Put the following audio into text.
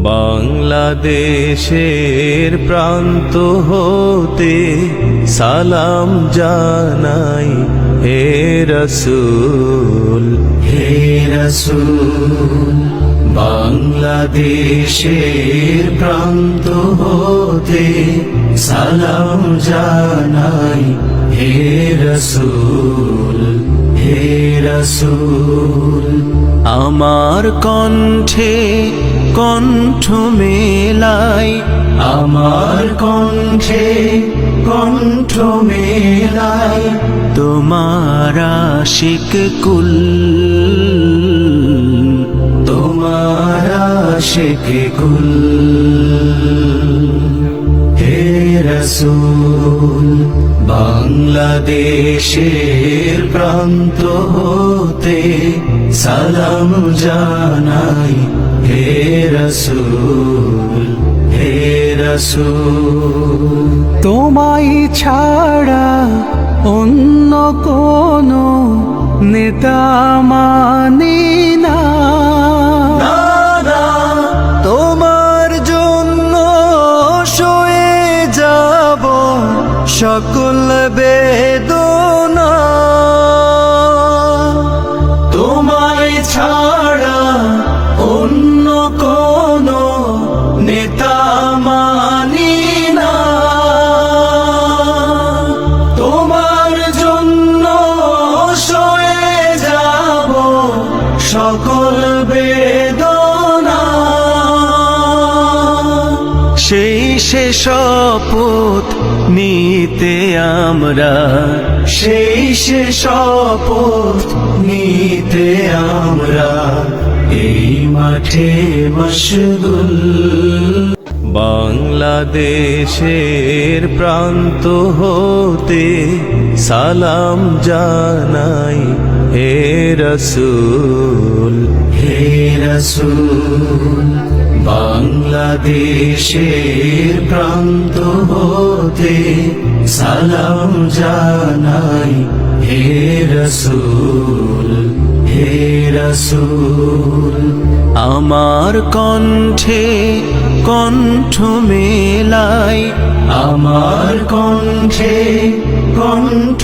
বাংলাদেশের প্রান্ত হতে সালাম জানাই হে রাসূল, হে রাসূল। বাংলাদেশের প্রান্ত হতে সালাম জানাই হে রাসূল, হে রাসূল। আমার কণ্ঠে কণ্ঠ মেলাই, আমার কণ্ঠে কণ্ঠ মেলাই তোমার আশিক কুল, তোমার আশিক কুল। হে রাসূল, বাংলাদেশের প্রান্ত হতে সালাম জানাই হে রাসূল, হে রাসূল। তোমায় ছাড়া অন্য কোনো নেতা মানি না, তোমার জন্য সয়ে যাব সকল বেদনা। তোমায় ছাড়া অন্য কোনো নেতা মানি না, তোমার জন্য সয়ে যাব সকল বেদনা। সেই সে শপথ নিতে আমরা, সেই সে শপথ নিতে আমরা এই মাঠে মশগুল। বাংলাদেশের প্রান্ত হতে সালাম জানাই হে রাসূল, হে রাসূল। বাংলাদেশের প্রান্ত হতে সালাম জানাই হে রাসূল, হে রাসূল। আমার কণ্ঠে কণ্ঠ মেলাই, আমার কণ্ঠে কণ্ঠ